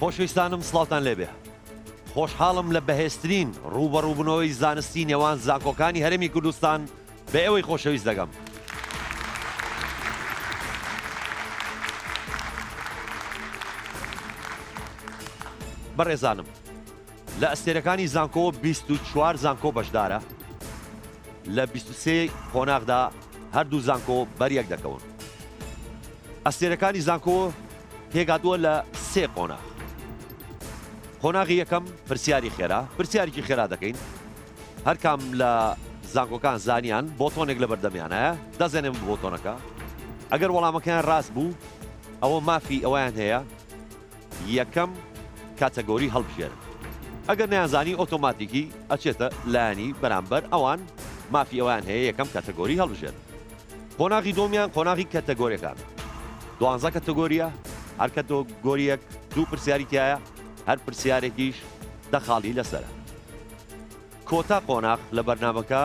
خۆشەویستانم سڵاوتان لێبێ. خۆشحاڵم لە بەهێزترین ڕوبەڕووبوونەوەی زانستی نێوان زانکۆکانی هەرێمی کوردستان بە ئێوەی خۆشەویست دەگەم. بەڕێزانم، لە ئەستێرەکانی زانکۆ 24 زانکۆ بەشدارە، لە 23 قۆناغدا هەردوو زانکۆ بەریەک دەکەون. ئەستێرەکانی زانکۆ پێگاتووە لە 3 قۆناغ. قۆناغی یەکەم پرسیاری خێرا، پرسیارێکی خێرا دەکەین. هەر کام لە زانکۆکان زانیان بۆتۆنێک لە بەردەمیانەیە دەزێنێن بۆتۆنەکە. ئەگەر وەڵامەکەیان ڕاست بوو، ئەوە مافی ئەویان هەیە یەکەم کاتەگۆری هەڵبژێرن. ئەگەر نەیانزانی ئۆتۆماتیکی ئەچێتە لایەنی بەرامبەر ئەوان مافی ئەویان هەیە یەکەم کاتەگۆری هەڵبژێرن. قۆناغی دۆمیان قۆناغی کاتەگۆریەکان. 12 کاتەگۆریە، هەر کاتەگۆریەک 2 پرسیاری تایە، هەر پرسیارێکیش 10 خاڵی لەسەرە. کۆتا قۆناغ لە بەرنامەکە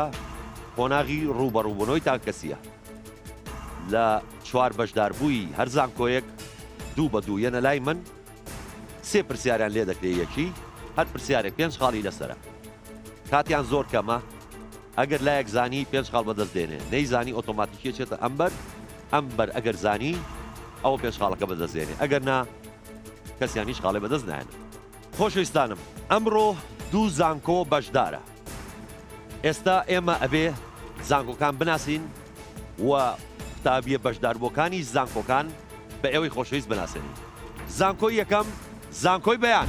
قۆناغی ڕوبەڕووبوونەوەی تاکەسیە. لە 4 بەشداربووی هەر زانکۆیەک 2 بە 2 یەنە لای من 3 پرسیاریان لێ دەکرێت یەکی، هەر پرسیارێک 5 خاڵی لەسەرە. کاتیان زۆر کەمە، ئەگەر لایەک زانی 5 خاڵ بەدەست دێنێ، نەیزانی ئۆتۆماتیکیە چێتە ئەمبەر ئەگەر زانی ئەوە 5 خاڵەکە بەدەستێنێ، ئەگەر نا کەسیانیش خاڵێ بەدەست نایەنێ. خۆشەویستانم، ئەمڕۆ 2 زانکۆ بەشدارە. ئێستا ئێمە ئەبێ زانکۆکان بناسین و قوتابیە بەشداربووەکانی زانکۆکان بە ئێوەی خۆشەویست بناسێنین. زانکۆی یەکەم، زانکۆی بەیان.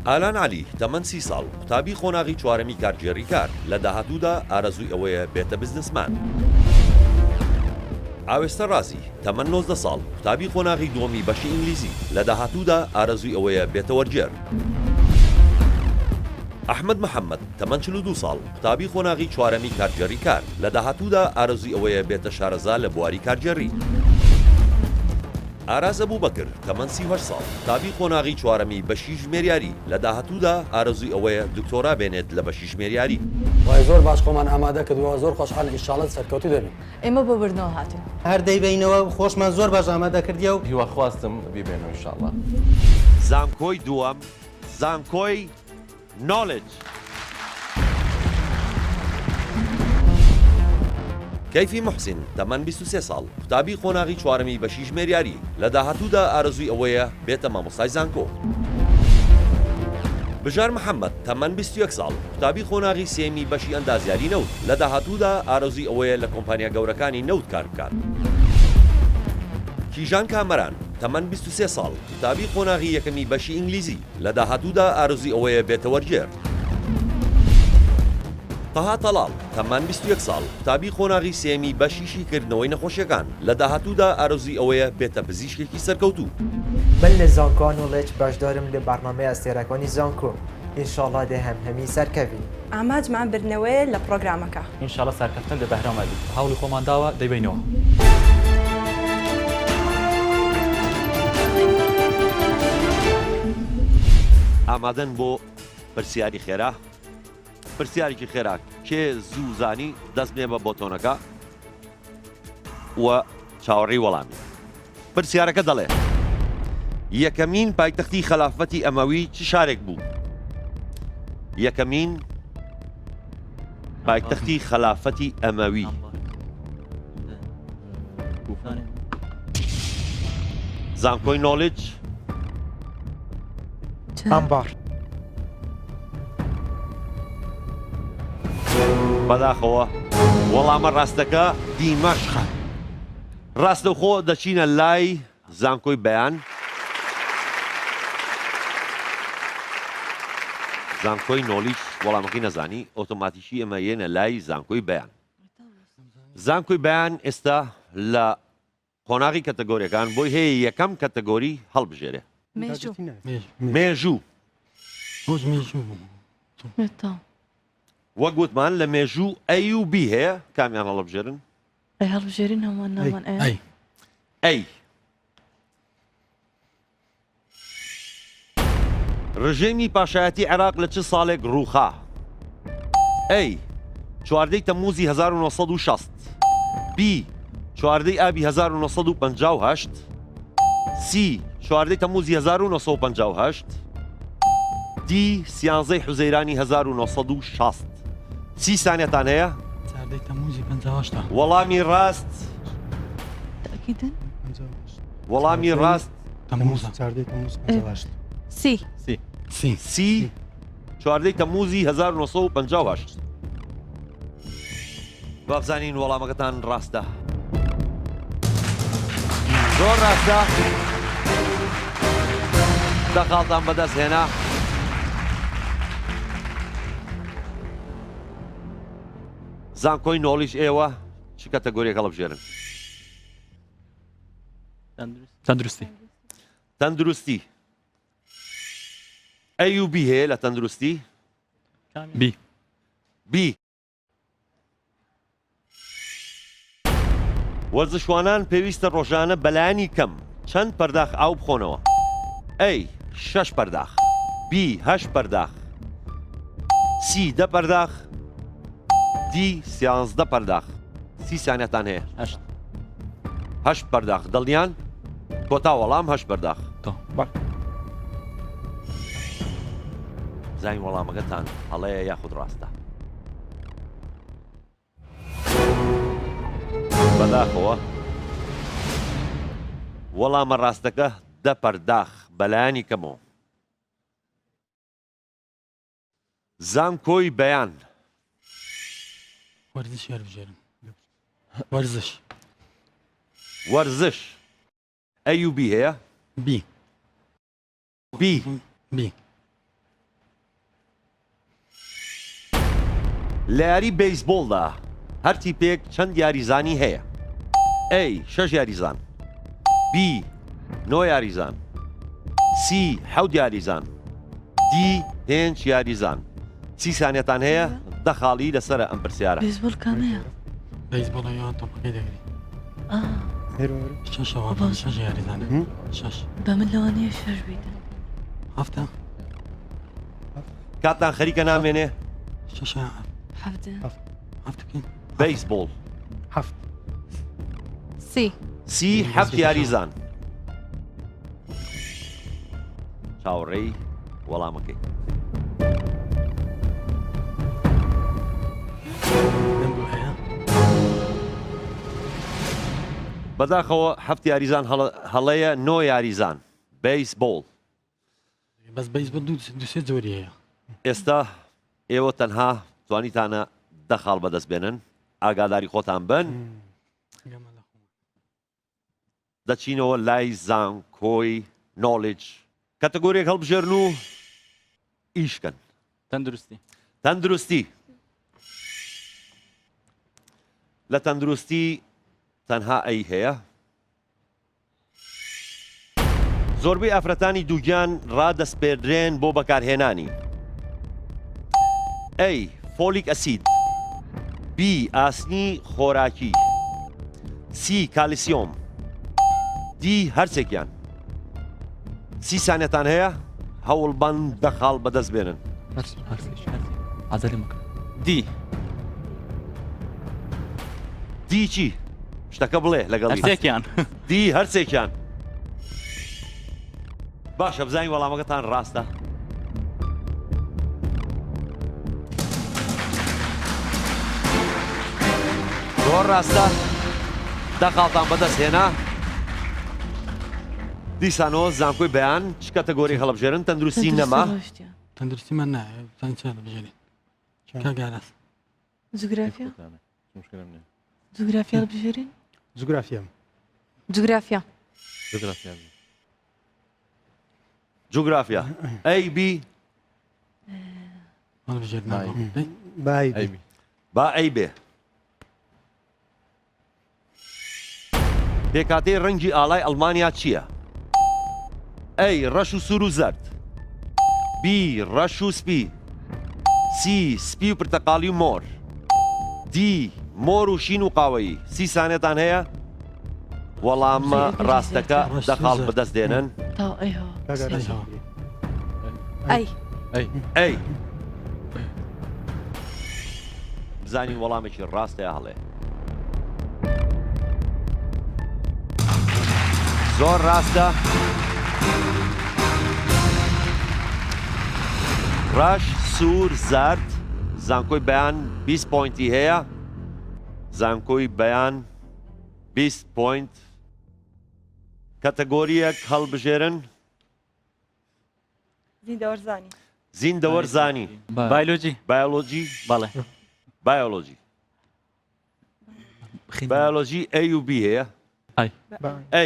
ئالان علی تەمەن 30 ساڵ، قوتابی قۆناغی چوارەمی کارگێڕی کار، لە داهاتوودا ئارەزووی ئەوەیە بێتە بزنسمان. ئاوێستە ڕازی تەمەن 19 ساڵ، قوتابی قۆناغی دووەمی بەشی ئینگلیزی، لە داهاتوودا ئارەزووی ئەوەیە بێتە وەرگێر. ئەحمەد محەممەد تەمەن 42 ساڵ، قوتابی قۆناغی چوارەمی کارگێڕی کار، لە داهاتوودا ئارەزووی ئەوەیە بێتە شارەزا لە بواری کارگێڕی. ئاراز ئەبووبەکر تەمەن 38 ساڵ، قوتابی قۆناغی چوارەمی بەشی ژمێریاری، لە داهاتوودا ئارەزووی ئەوەیە دکتۆرا بێنێت لە بەشی ژمێریاری. وای زۆر باش خۆمان ئامادە کردووە، زۆر خۆشحاڵ ئینشاڵڵا سەرکەوتوو دەبین. ئێمە بۆ بردنەوە هاتوین. هەر دەیبینەوە خۆشمان زۆر باش ئامادە کردیە و هیوا خواستم بیبێنەوە ئینشاڵڵا. زانکۆی دووەم، زانکۆی نۆلیج. کەیفی محسین تەمەن 23 ساڵ، قوتابی قۆناغی چوارەمی بەشی ژمێریاری، لە داهاتوودا ئارەزووی ئەوەیە بێتە مامۆستای زانکۆ. بژار محەممەد تەمەن 21 ساڵ، قوتابی قۆناغی سێمی بەشی ئەندازیاری نەوت، لە داهاتوودا ئارەزووی ئەوەیە لە کۆمپانیا گەورەکانی نەوت کار بکات. کیژان کامەران تەمەن 23 ساڵ، قوتابی قۆناغی یەکەمی بەشی ئینگلیزی، لە داهاتوودا ئارەزووی ئەوەیە بێتە وەرگێر. تەها تەڵاڵ تەمەن 21 ساڵ، قوتابی قۆناغی سێمی بەشیشی کردنەوەی نەخۆشیەکان، لە داهاتوودا ئارەزووی ئەوەیە بێتە پزیشکێکی سەرکەوتوو. من لە زانکۆ نۆلیج بەشدارم لە بەرنامەی ئەستێرەکانی زانکۆ. ئینشاڵڵا دێ هەمی سەرکەوین. ئاماجمان بردنەوەی لە پرۆگرامەکە. ئینشاڵڵا سەرکەوتن لە بەهرەمە بێت. هەوڵی خۆمان داوە دەیبینەوە. ئامادەن بۆ پرسیاری خێرا. پرسیارێکی خێرا کێ زوو زانی دەست بێ بە بۆتۆنەکە و چاوەڕێی وەڵامی. پرسیارەکە دەڵێ یەکەمین پایتەختی خەلافەتی ئەمەوی چ شارێک بوو؟ یەکەمین پایتەختی خەلافەتی ئەمەوی. زانکۆی نۆلیج. ئەمبار. بەداخەوە وەڵامە ڕاستەکە دیمەشقە. ڕاستەوخۆ دەچینە لای زانکۆی بەیان. زانکۆی نۆلیج وەڵامەکەی نەزانی، ئۆتۆماتیکی ئەمە یێنە لای زانکۆی بەیان. زانکۆی بەیان ئێستا لە قۆناغی کەتەگۆریەکان بۆی هەیە یەکەم کەتەگۆری هەڵبژێرێ. مێژوو. وەک گوتمان لە مێژوو ئەی و بی هەیە، کامیان هەڵبژێرن؟ ئەی هەڵبژێرین هەمووان ناوان ئەی. ڕژێمی پاشایەتی عێراق لە چ ساڵێک ڕووخا؟ ئەی 14 تەمموزی 1960، بی چواردەی ئابی 1950 سی چواردەی تەموزی 1950 دی سیانزەی حوزەیرانی 1960 سی سانیەتان هەیە چاردەی تەموزی 58 وەڵامی ڕاست تأكيدا وەڵامی ڕاست تەموزە چاردەی تەموز 58 سي سی چواردەی تەموزی 1950 بابزانین وەڵامەکەتان ڕاستە زۆر ڕاستە دەخاڵتان بەدەست هێنا زانکۆی نۆلیج ئێوە چ کەتەگۆریەک هەڵبژێرن تەندروستی تەندروستی ئەی و بی هەیە لە تەندروستی بی بی وەرزشوانان پێویستە ڕۆژانە بەلایانی کەم چەند پەرداخ ئاو بخۆنەوە ئەی 6 پەرداخ بی 8 پەرداخ سی 10 پەرداخ دی 13 پەرداخ سی سانیەتان هەیە 8 پەرداخ دڵنیان کۆتا وەڵام 8 پەرداخ تۆ زانین وەڵامەکەتان هەڵەیە یاخود ڕاستە بەداخەوە وەڵامە ڕاستەکە 10 پەرداخ بەلایانی کەمەوە زانکۆی بەیان وەرزش هەڵبژێرن وەرزش وەرزش ئەی و بی هەیە بی بی بی لە یاری بەیسبۆڵدا هەر تیپێک چەند یاریزانی هەیە ئەی 6 یاریزان بی 9 یاریزان سی 7 یاریزان دی 5 یاریزان سی سانیەتان هەیە دەخاڵی لەسرە ئەم پرسیارە بيسبول كامية بەیسبۆڵە یا تۆپەکەی دەگری شەشەوە باش. شەش یاریزانە شەش بمن لوانية شش بيدا هەفتە کاتان خەریکە نامێنێ شەشە حفدة هەفتەکەین بەیسبۆڵ هەفت سي سی 7 یاریزان چاوەڕێی وەڵامەکەی دەمبوو هەیە بەداخەوە 7 یاریزان هەڵەیە 9 یاریزان بەیسبۆڵ بەس بەیسبۆڵ دووسێ جۆری هەیە ئێستا ئێوە تەنها توانیتانە دەخاڵ بەدەست بێنن ئاگاداری خۆتان بن دەچینەوە لای زانکۆی نۆلیج کەتەگۆریەک هەڵبژێرن و ئیشکەن تەندروستی تەندروستی لە تەندروستی تەنها ئەی هەیە زۆربەی ئافرەتانی دووگیان ڕادەسپێردرێن بۆ بەکارهێنانی ئەی فۆلیک ئەسید بی ئاسنی خۆراکی سی کالیسیۆم دی هەرچێکیان سی سانیەتان هەیە هەوڵبەند دەخاڵ بەدەست بێنن ئازاری مەکە دی دی چی شتەکە بڵێ لەگەڵی هەرسێکیان دی هەرچێکیان باشە بزانین وەڵامەکەتان ڕاستە زۆر ڕاستە دەخاڵتان بەدەست هێنا دیسانەوە زانکۆی بەیان چ کەتەگۆری هەڵبژێرن تەندروستی نەما تەندروستی من نایە زان چا هەڵبژێرین کاگاراس جغرافيا مشكلة منه جغرافيا بجرين جوگرافیا جغرافيا جغرافيا جوگرافیا ئەی بی هەڵبژێرنا بای أيبي با ئەی بێ پێکاتەی ڕەنگی ئاڵای ئەڵمانیا چییە؟ ئەی ڕەش و سوور و زەرد بی ڕەش و سپی سی سپی و پرتەقاڵی و مۆر دی مۆر و شین و قاوەیی سی سانێتان هەیە وەڵامە ڕاستەکە دەخاڵ بەدەست دێنن طاو ايها کاگەڕێژەوە اي أي ئەی بزانین وەڵامێکی ڕاستەیە هەڵێ زۆر ڕاستە. ڕەش، سوور، زەرد. زانکۆی بەیان 20 پۆینتی هەیە. زانکۆی بەیان 20 پۆینت. کەتەگۆریەک هەڵبژێرن. زیندەوەرزانی. زیندەوەرزانی. بایۆلۆجی. بایۆلۆجی. بەڵێ. بایۆلۆجی. بایۆلۆجی A و B هەیە. ئای. A.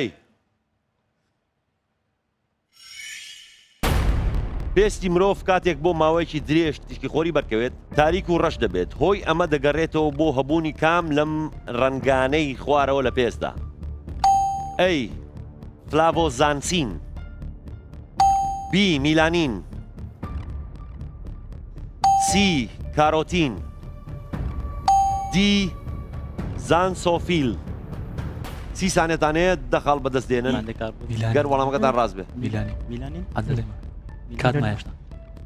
پێستی مرۆڤ کاتێک بۆ ماوەیەکی درێژ تیشکی خۆری بەرکەوێت تاریک و ڕەش دەبێت. هۆی ئەمە دەگەڕێتەوە بۆ هەبوونی کام لەم ڕەنگانەی خوارەوە لە پێستا. A. فلاڤۆزانسین. B. میلانین. C. کاڕۆتین. D. زانسۆفیل. 30 سانێتان هەیە دەخاڵ بەدەستێنن گەر وەڵامەکەتان ڕاست بێ. میلانی عەدەلێمە کات مایەشتا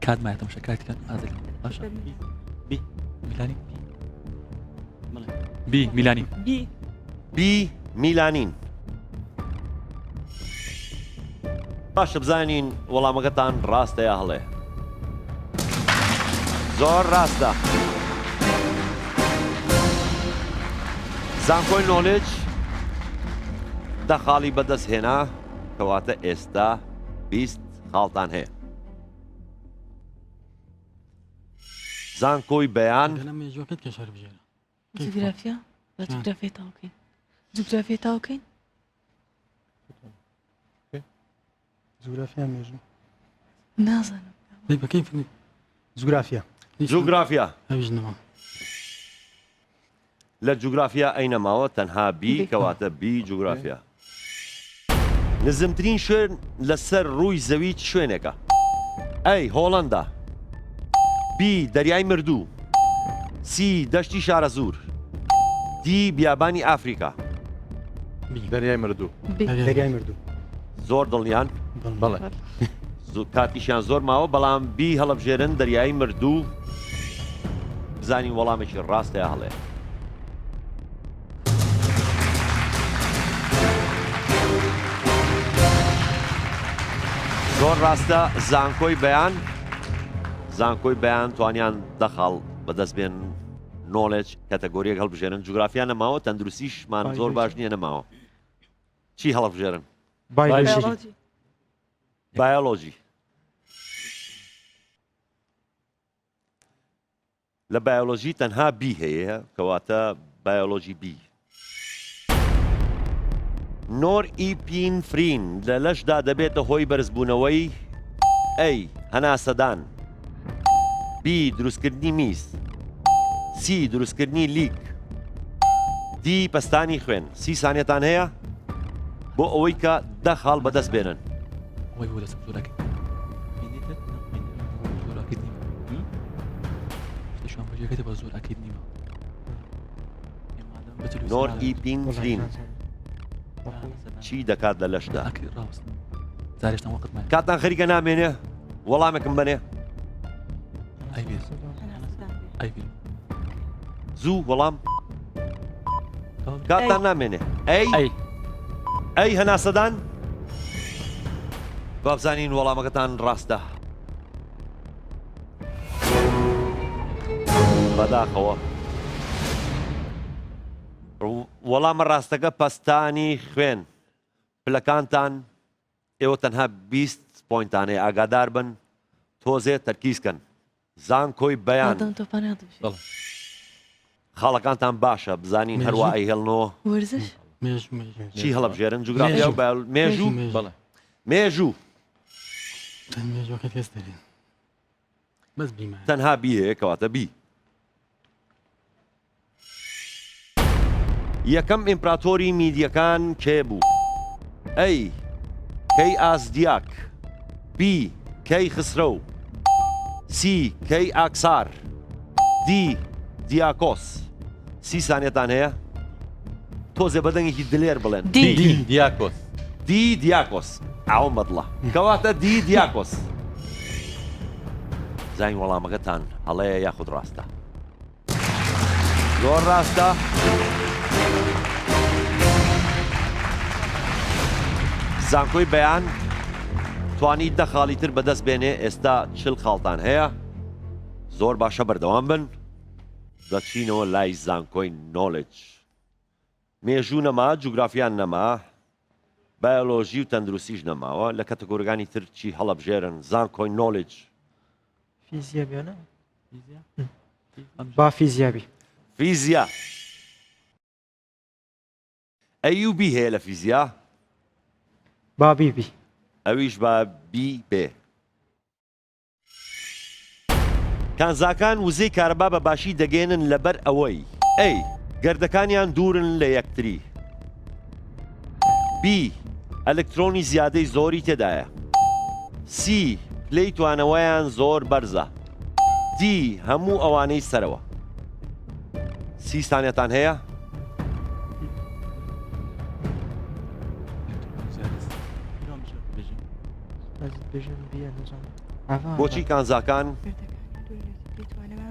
کات مایەتەمە شەکاتیکەن ئازەلێمە باشە بی میلانی بی میلانی B. میلانین. باشە بزانین وەڵامەکەتان ڕاستە یا هەڵێ. زۆر ڕاستە. زانکۆی نۆلیج دە خاڵی بەدەست هێنا کەواتە ئێستا 20 خاڵتان هەیە. زانکۆی بەیان لە مێژوەکەت کە شەر بژێرە. جوگرافیا بە جوگرافیا تاوکەین. جوگرافیا تاوکەین. جوگرافیا مێژوو. نازانم. دەی بەکەی فنی جوگرافیا. جوگرافیا. ئەویش نەما. لە جوگرافیا ئەینەماوە تەنها B کەواتە B جوگرافیا. نزمترین شوێن لەسەر ڕووی زەوی چ شوێنێکە؟ A. هۆڵەندا. B. دەریای مردوو. C. دەشتی شارەزوور. D. بیابانی ئافریقا. دەریای مردوو. دەریای مردوو. زۆر دڵنیان بەڵێ. کاتیشیان زۆر ماوە بەڵام B هەڵەبژێرن دەریای مردوو. بزانین وەڵامێکی ڕاستە یا هەڵەیە. زۆر ڕاستە. زانکۆی بەیان زانکۆی بەیان توانیان دەخاڵ بەدەست بێن نۆلیج کەتەگۆریەک هەڵبژێرن. جوگرافیا نەماوە تەندروستیشمان زۆر باش نییە نەماوە. چی هەڵبژێرن؟ بایۆلۆژی. بایۆلۆژی. لە بایۆلۆژی تەنها B هەیە کەواتە بایۆلۆژی B. نۆرئیپینفرین لە لەشدا دەبێتە هۆی بەرزبوونەوەی A. هەناسەدان. B. دروستکردنی میز. C. دروستکردنی لیک. D. پەستانی خوێن. 30 سانێتان هەیە بۆ ئەوەی کە دە خاڵ بەدەست بێنن. ئەوەی بۆ دەستم زۆراکە زۆراکرد نیمە شتێشان بەجێکەکەی بە زۆراکرد نیمە. نۆرئیپینفرین چی دەکات لە لەشدا؟ ئاکری ڕاست زارێشتان وەقت مایە کاتان خەریکە نامێنێ وەڵامێکم بنێ. ئەی بێت ئەی بێت زوو وەڵام کاتان نامێنێ. ئەی هەناسەدان بابزانین وەڵامەکەتان ڕاستە. بەداخەوە وەڵامە ڕاستەکە پەستانی خوێن. پلەکانتان ئێوە تەنها 20 پۆینتان هەیە ئاگادار بن تۆزێ تەرکیزکەن. زانکۆی بەیان خاڵەکانتان باشە بزانین هەروە ئەی هێڵنەوە وەرزش چی هەڵەبژێرن جوگرافیا و مێژوو. بەڵێ مێژوو مێژوەکەت هێست دەرێن بەس بیمە تەنها B هەیە کەواتە B. یەکەم ئیمپراتۆری میدیەکان کێ بوو؟ A. کەی ئازدیاک. B. کەی خسرۆ. C. کەی ئاکسار. D. دیاکۆس. 30 سانێتان هەیە تۆزێ بەدەنگێکی دلێر بڵێن. دیاکۆس. D. دیاکۆس. ئاوم بەدڵە کەواتە D. دیاکۆس. زانین وەڵامەکەتان هەڵەیە یاخود ڕاستە؟ زۆر ڕاستە. زانکۆی بەیان توانی 10 خاڵی تر بەدەست بێنێ ئێستا 40 خاڵتان هەیە زۆر باشە بەردەوام بن دەچینەوە لای زانکۆی نۆلیج مێژوو نەما جوگرافیان نەما بایۆلۆژی و تەندروستیش نەماوە لە کەتەگۆریەکانی تر چی هەڵەبژێرن زانکۆی نۆلیج فیزیا بیانە با فیزیابی فیزیا ئەیوبی هەیە لە فیزیا با بیبی ئەویش با بی بێ کانزاکان وزەی کارەبا بە باشی دەگەێنن لەبەر ئەوەی ئەی گەردەکانیان دوورن لە یەکتری بی ئەلکترۆنی زیادەی زۆری تێدایە سی پلەی توانەوەیان زۆر بەرزە دی هەموو ئەوانەی سەرەوە 30 ثانیەتان هەیە بۆچی کانزاکان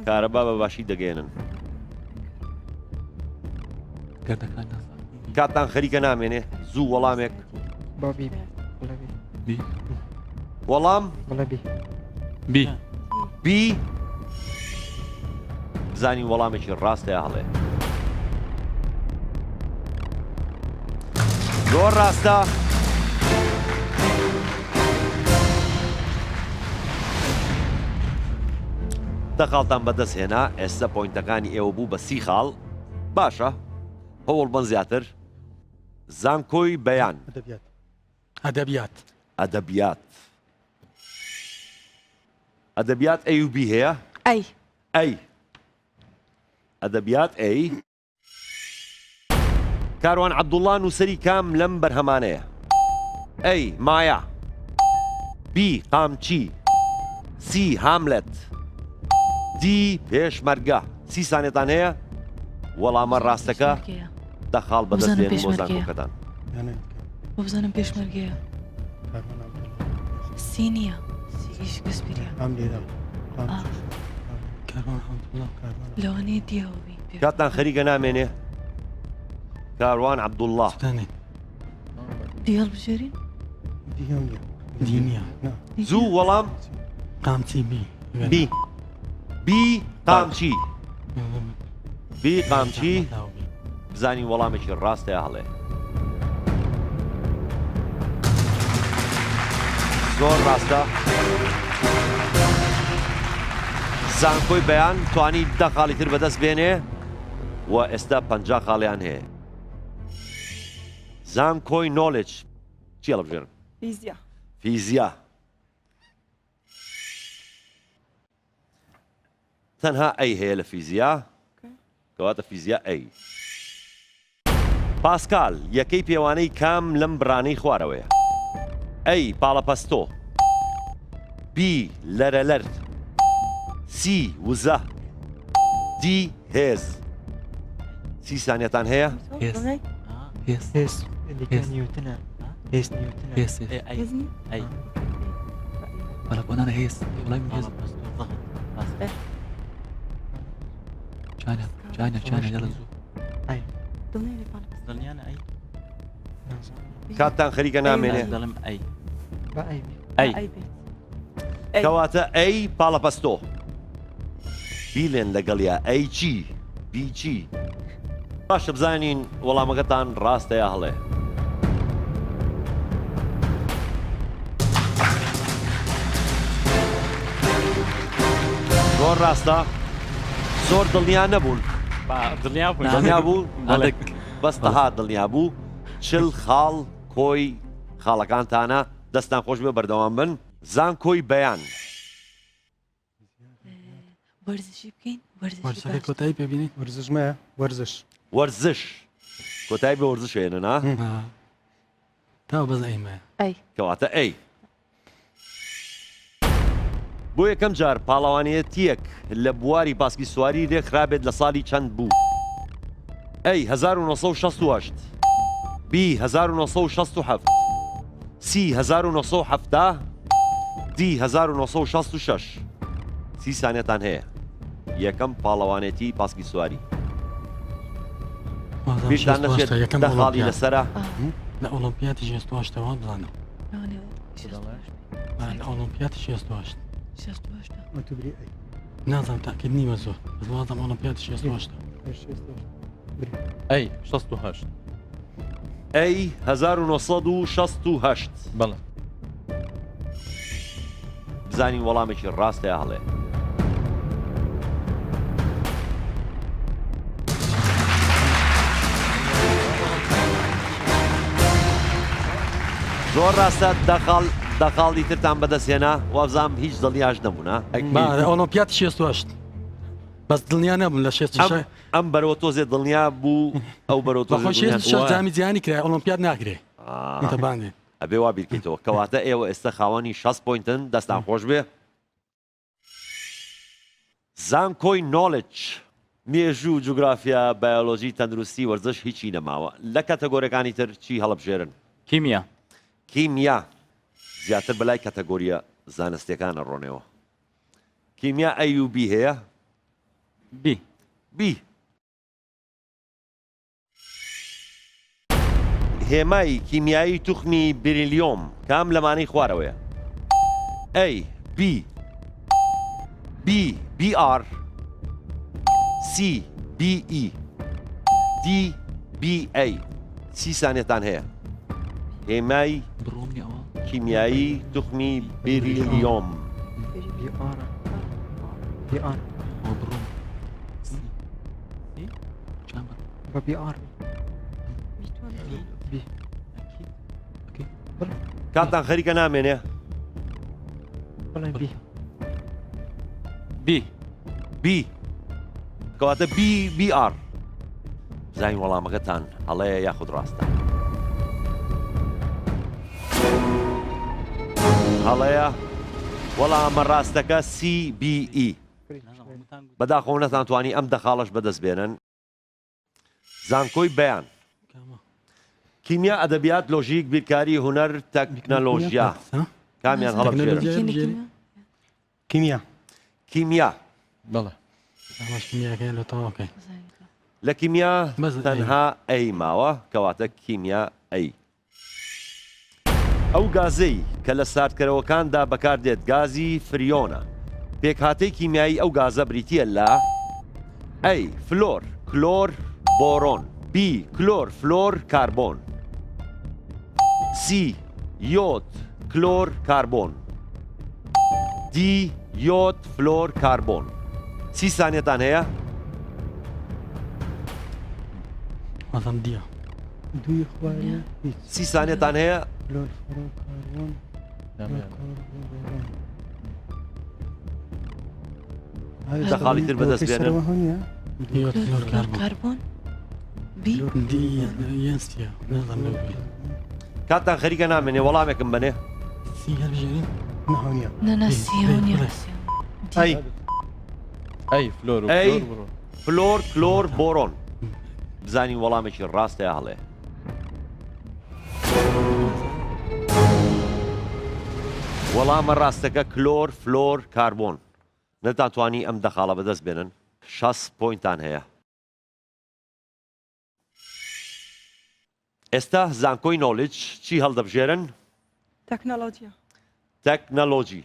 کارەبا بە باشی دەگەێنن گەردەکان کاتتان خەریکە نامێنێ زوو وەڵامێک با بیبی بی وەڵام بڵێ بی بی بی زانی وەڵامێکی ڕاستەیە هەڵێ زۆر ڕاستە دە خاڵتان بەدەست هێنا ئێستا پۆینتەکانی ئێوە بوو بە 30 خاڵ باشە هەوڵ بن زیاتر زانکۆی بەیان ئەدەبیات ئەدەبیات ئەدەبیات ئەدەبیات ئەیوبی هەیە ئەی ئەی ئەدەبیات ئەی کاروان عەبدوڵڵا نووسەری کام لەم بەرهەمانەیە ئەی مایە بی قامچی سی هاملەت دی پێشمەرگە 30 ثانیەتان هەیە وەڵامە ڕاستەکە دە خاڵ بەدەست بزانم بێنن بۆ پێشمەرگەیە. زانکۆکەتان بۆ بزانم پێشمەرگەیە سی نییە سیش گەسپیرە ئەم لێرە کاروان عەبدوڵڵا لەوانەیە دیەوەبی کاتتان خەریکە نامێنێ کاروان عەبدوڵڵا دانێ دیێڵ بژێرین دیهەم دینیە زوو وەڵام قامچی بی بی بی قامچی بی قامچی بزانی وەڵامێکی ڕاستەیە هەڵێ زۆر ڕاستە زانکۆی بەیان توانی 10 خاڵی تر بەدەست بێنێ و ئێستا 50 خاڵیان هەیە زانکۆی نۆلیج چی هەڵبژێرن فیزیا فیزیا تەنها ئەی هەیە لە فیزیا کەواتە فیزیا ئەی پاسکال یەکەی پێوانەی کام لەم بڕانەی خوارەوەیە ئەی پاڵەپەستۆ بی لەرەلەر سی وزە دی هێز 30 ثانیەتان هەیە هێز هێز هێز دیکە هێز. نیوتنە هێز نیوتنە هێز أي ولا بنانا هيس والله من هيس جانا يلا زو ظلنيانا أي کاتتان خەریکە نامێنێ ظلم أي با ئەیبی أي کەواتە ئەی پاڵەپەستۆ بیلێن لەگەڵیا ئەی چی بی چی باشە بزانین وەڵامەکەتان ڕاستەیە هەڵێ زۆر ڕاستە زۆر دڵنیا نەبوون دڵنیا بوو عندك بەستەها دڵنیا بوو 40 خاڵ کۆی خاڵەکانتانە دەستان خۆش بێ بەردەوام بن زانکۆی بەیان وەرزشی بکەین وەرزەکە کۆتایی پێبینی وەرزشمەیە وەرزش وەرزش کۆتایی بە وەرزش هێنە نا تا بەز ئەیمە ئەی کەواتە ئەی بۆ یەکەم جار پاڵەوانەتیەک لە بواری باسکی سواری ڕێکخرابێت لە ساڵی چەند بوو ئەی 1968 بی 1967 سی 1970 دی 1966 30 ثانیەتان هەیە یەکەم پاڵەوانێتی پاسکی سواری بیرتان نەچێت 10 خاڵی لەسرە لە ئۆلۆمپیاتی 68ەوە بزانم يعني لە ئۆلۆمپیاتی 68 68 ئۆتوبری ئەی نازانم تاکید نیمە زۆر بەزوازم ئۆلۆمپیاتی 68 ئەی 68 ئەی 1968 بەڵێ بزانین وەڵامێکی ڕاستەیە هەڵێ. زۆر ڕاستە دەخاڵی ترتان بەدەستێنا وابزانم هیچ دڵنیاش نەبوونا ئۆلۆمپیاتی 68 بەس دڵنیا نەبووم لە 66 ئەم بەرەوە تۆزێ دڵنیا بوو ئەو بەرەوە بەخۆ تۆزێ 66 جامی جیهانی کرا ئۆلۆمپیاد ناکرێ تەبانێ ئەبێ وا بیرکەیتەوە کەواتە ئێوە ئێستا خاوەنی 60 پوینتن دەستان خۆش بێ. زانکۆی نۆلیج مێژوو جوگرافیا بایۆلۆژی تەندروستی وەرزش هیچی نەماوە لە کاتەگۆریەکانی تر چی هەڵبژێرن؟ کیمیا کیمیا زیاتر بەلای کاتەگۆریە زانستیەکانە ڕۆنێەوە. کیمیا ئەی و بی هەیە؟ بی بی هێمای کیمیایی توخمی بریلیۆم کام لەمانەی خوارەوەیە؟ ئەی بی بی بی ئار سی بی ئی دی بی ئەی 30 سانێتان هەیە. هێمای بڕۆمی ئەوە کیمیایی توخمی بریلیۆم بي آر ئەوە بڕۆم بي آر بي کاتان خەریکە نامێنێ؟ والله بي بی بی کەواتە بی بی ئار زانین وەڵامەکەتان هەڵەیە یاخود ڕاستە؟ هەڵەیە وەڵامە ڕاستەکە سی بی ئی. بەداخەوە نەتانتوانی ئەم دەخاڵش بەدەست بێنن. زانکۆی بەیان کیمیا ئەدەبیات لۆژیک بیرکاری هونەر تەکنەلۆژیا کامیان هەڵبژێرن؟ کیمیا کیمیا بەڵێ ئەمەش کیمیاکەیە لە تەواوکەی لە کیمیا بەس تەنها ئەی ماوە کەواتە کیمیا ئەی. ئەو گازەی کە لە ساردکەرەوەکاندا بەکاردێت گازی فریۆنە. پێکهاتەی کیمیایی ئەو گازە بریتیە لە ئەی فلۆر کلۆر بۆرۆن بی کلۆر فلۆر کاربۆن سی یۆت کلۆر کاربۆن دی یۆت فلۆر کاربۆن. 30 سانێتان هەیە؟ وازم دیە دوی خوارە هیچ 30 سانێتان هەیە؟ لۆر فڕۆ کاربۆن دەخاڵی تر بەدەست بێنن. دیۆ فلۆر کاربۆن كربون بي دی یەنسیە نازانم لەو بێ کاتان خەریکە نامێنێ وەڵامێکم بنێ. سی هەڵبژێرین نهۆنیە ناناسيوني ئەی ئەی فلۆر و ئەی فلۆر بڕۆ فلۆر کلۆر بۆرۆن بزانین وەڵامێکی ڕاستەیە هەڵێ. وەڵامە ڕاستەکە کلۆر فلۆر کاربۆن نەتانتوانی ئەم دەخاڵە بەدەست بێنن. 60 پوینتان هەیە. ئێستا زانکۆی نۆلیج چی هەڵدەبژێرن؟ تەکنەلۆجیا تەکنەلۆجی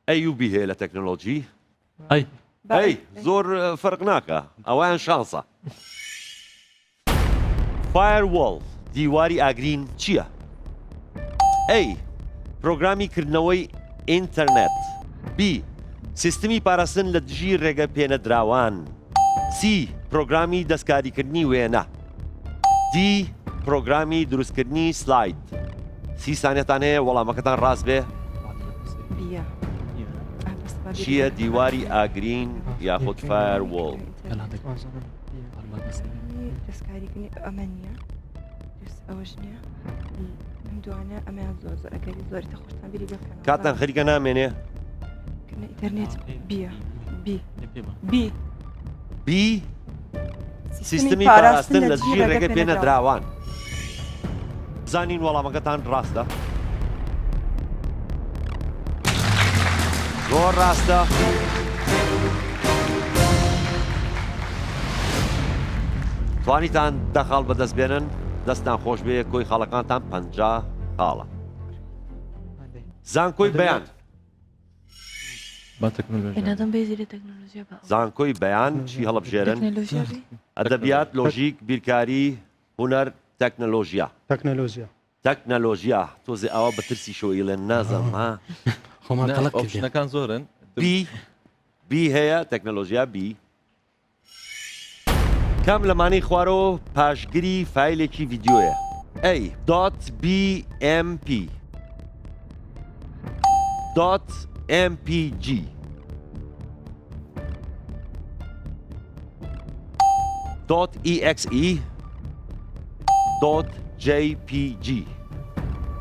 ئەی و بی هەیە لە تەکنەلۆجی؟ ئەی ئەی زۆر فەرق ناکە ئەویان شانسە. فایروۆڵ دیواری ئاگرین چییە؟ ئەی پرۆگرامی کردنەوەی ئینتەرنێت بی سیستمی پاراستن لە دژی ڕێگە پێنەدراوان سی پرۆگرامی دەستکاریکردنی وێنە دی پرۆگرامی دروستکردنی سلاید. 30 سانێتان هەیە وەڵامەکەتان ڕاست بێ. بیە چییە دیواری ئاگرین یاخود فایروۆڵ؟ دەستکاریکردنی ئەمە نییە ئەوەش نییە ئەم دوانە ئەمەیان زۆر زۆر ئەگەری زۆری تەخۆشتان بیری بکەن کاتان خەریکە نامێنێ؟ ئینتەرنێت بیە بی بی بی سیستمی پاراستن لە دژی ڕێگە پێنەدراوان. زانین وەڵامەکەتان ڕاستە؟ زۆر ڕاستە. توانیتان دەخاڵ بەدەست بێنن دەستان خۆش بێ کۆی خاڵەکانتان 50 خاڵە زانکۆی بەیان با تەکنۆلۆژیا ئێنادەم بێزیری تەکنۆلۆژیا بە زانکۆی بەیان چی هەڵبژێرن تەکنۆلۆژیا بێ ئەدەبیات لۆژیک بیرکاری هونەر تەکنۆلۆژیا تەکنۆلۆژیا تەکنۆلۆژیا تۆزێ ئەوە بە ترسی شۆی لە نازەم ها خۆمان قەڵەت کردین ئۆپشنەکان زۆرن بی هەیە تەکنۆلۆژیا بی کام لەمانەی خوارەوە پاشگیری فایلێکی ڤیددیۆیە .bmp .mpg .exe .jpg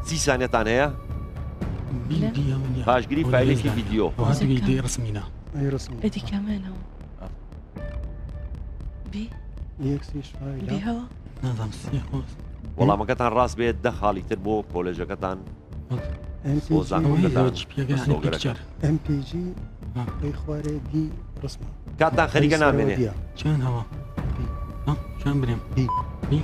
30 ثانیەتان هەیە پاشگیری فایلێکی ڤیددیۆ وهذه فيديو رسمينا أي رسم ئەدی کامێنەوە بی يكسيش بی فايلة هەوە نظام سيخ وەڵامەکەتان ڕاست بێت 10 خاڵی تر بۆ کۆلێژەکەتان بۆ زانکۆکەتان MPG أي خواري دي رسمة کاتتان خەریکە نامێنێ كان هوا ها كان بريم بي بي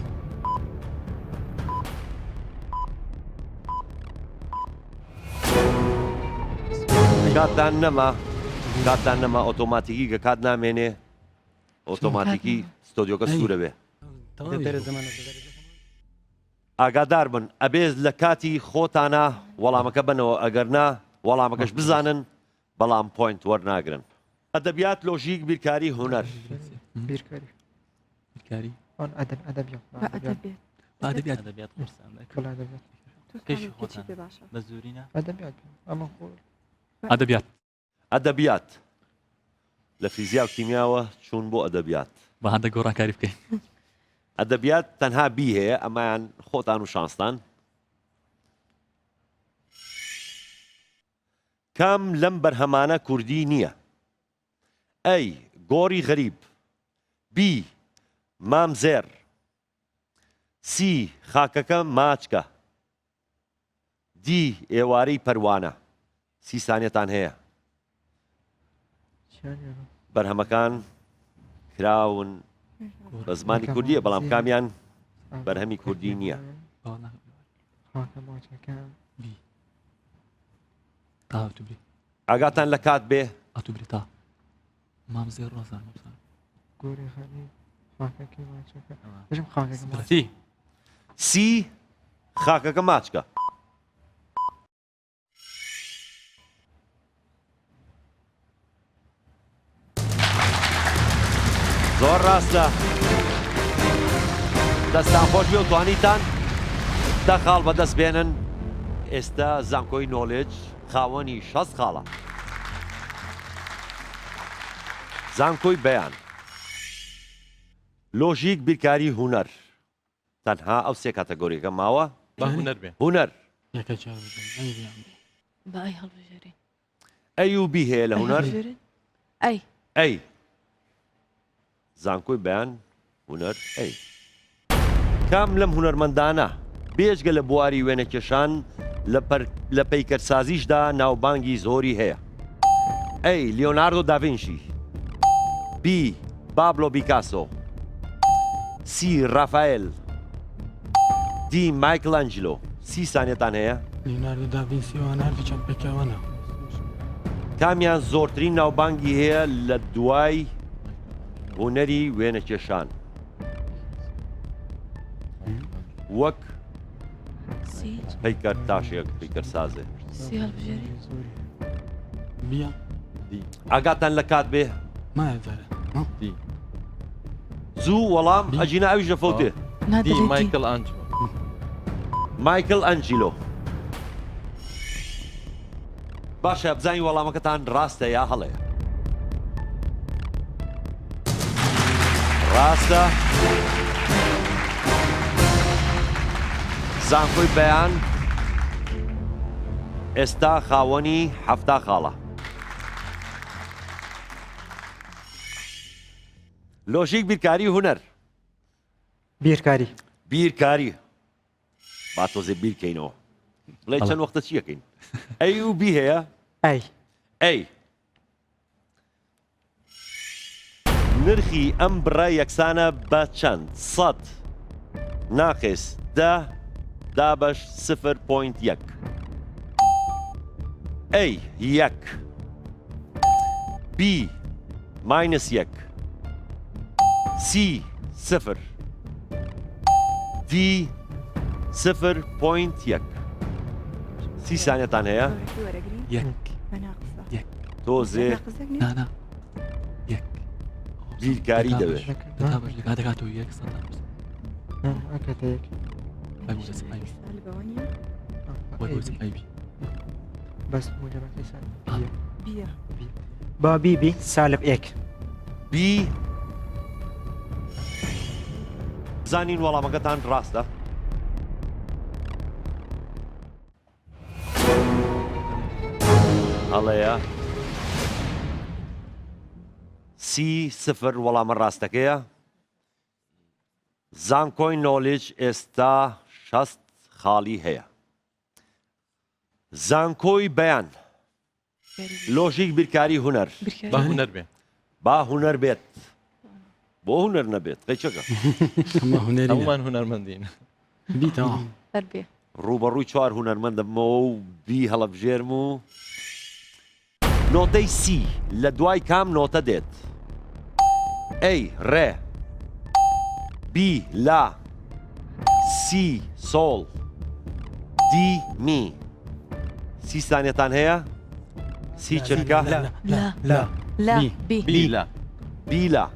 کاتتان نەما ئۆتۆماتیکی کە کات نامێنێ ئۆتۆماتیکی ستۆدیۆکە سوورە بێ دەتەرە زمان ئاگادار بن ئەبێز لە کاتی خۆتانە وەڵامەکە بنەوە ئەگەر نا وەڵامەکەش بزانن بەڵام پۆینت وەرناگرن ئەدەبیات لۆژیک بیرکاری هونەر بیرکاری بیرکاری آن ئەدەبیات بە ئەدەبێت ئادەبیات ئەدەبیات قورسان بەڵا ئەدەبیات کەشی خۆتان بە زورینە ئەدەبیات ئەمە خۆ ئادەبیات ئەدەبیات لە فیزیا و کیمیاوە چوون بۆ ئەدەبیات بە هەندە گۆڕانکاری بکەین ئەدەبیات تەنها بی هەیە ئەمایان خۆتان و شانستان کام لەم بەرهەمانە کوردی نییە ئەی گۆڕی غەریب بی مامزێر سی خاکەکە ماچکە دی ئێوارەی پەروانە 30 ثانیەتان هەیە بەرهەمەکان کراون بە زمانی کوردیە بەڵام کامیان بەرهەمی کوردی نییە خاکە ماچەکان بی تا ئەتوبری ئاگاتان لە کات بێ ئەتوبری تا مامزێ ڕۆزان گۆری خەری خاکەکەی ماچەکە بژم خاکەکە ماچ سی سی خاکەکە ماچکە زۆر ڕاستە دەستان خۆش بێ و توانیتان دەخاڵ بەدەست بێنن ئێستا زانکۆی نۆلیج خاوەنی 60 خاڵە زانکۆی بەیان لۆژیک بیرکاری هونەر تەنها ئەو سێ کاتەگۆریەکە ماوە با هونەر بێ هونەر ياك جاوب أي بيعمل بە ئەی هەڵبژێرین ئەی و بی هەیە لە هونەر ئەی ئەی زانکۆی بەیان هونەر ئەی کام لەم هونەرمەندانە بێژگە لە بواری وێنەکێشان لە پەیکەرسازیشدا ناوبانگی زۆری هەیە ئەی لیۆناردۆ داڤینشی بی پابلۆ پیکاسۆ سی ڕافایل دی مایکل ئەنجلۆ 30 ثانیەتان هەیە ليوناردو دافنسي وناردو تشامبيكاوانا کامیان زۆرترین ناوبانگی هەیە لە دوای هونەری وێنەکێشان وەک سی پەیکەر تاشێک پەیکەرسازێ سی هەڵبژێرین بيا ئاگاتان لە کات بێ ما يزال زوو وەڵام ئەجینە ئەویش دەفەوتێ دی نادەبێتی مایکل ئانجلۆ مایکل ئەنجلۆ باشە بزانین وەڵامەکەتان ڕاستە یا هەڵەیە ڕاستە زانکۆی بەیان ئێستا خاوەنی 70 خاڵە لۆژیک بیرکاری هونەر بیرکاری بیرکاری با تۆزێ بیرکەینەوە بڵێ چەند وەختە چیەکەین ئەی و بی هەیە ئەی ئەی نرخی ئەم بڕە یەکسانە بە چەند؟ 100 ناقص 10 دابەش 0.1 A 1 B minus 1 C 0 D 0.1 30 ثانيتان هەیە زۆرەکی وەرەگری یەک بە ناقسە تۆزێ ناقسێک نییە؟ نانا یەک بیرکاری دەوێت دەتابش لەکات دەکاتەوە یەک سەد ئەکەتە یەک سالبەوە نییە؟ بەس موجبەکەی سال بیە با بیبی سالب یک B زانین وەڵامەکەتان ڕاستە هەڵەیە C 0 وەڵامە ڕاستەکەیە زانکۆی نۆلیج ئێستا 60 خاڵی هەیە زانکۆی بەیان لۆژیک بیرکاری هونەر با هونەر بێ با هونەر بێت بۆ هونەر نەبێت قەیچەکە ئەمە هونەری هەمومان هونەرمەندین بیتەوە هەر بێ ڕوبەڕووی چوار هونەرمەندەمەوە و بی هەڵەبژێرم و نۆتەی سی لە دوای کام نۆتە دێت ئەی ڕێ بی لا سی سۆڵ دی می 30 ثانیەتان هەیە سی چرکە لا لا بی بیلا بیلا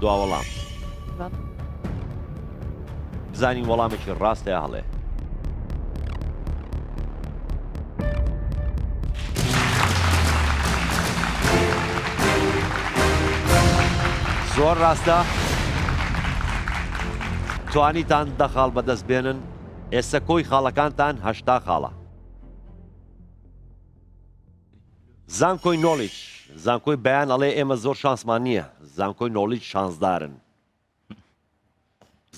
دوا وەڵام بزانین وەڵامێکی ڕاستەیە هەڵێ زۆر ڕاستە توانیتان دە خاڵ بەدەست بێنن ئێستا کۆی خاڵەکانتان 80 خاڵە زانکۆی نۆلیج زانکۆی بەیان ئەڵێ ئێمە زۆر شانسمان نییە زانکۆی نۆلیج شانسدارن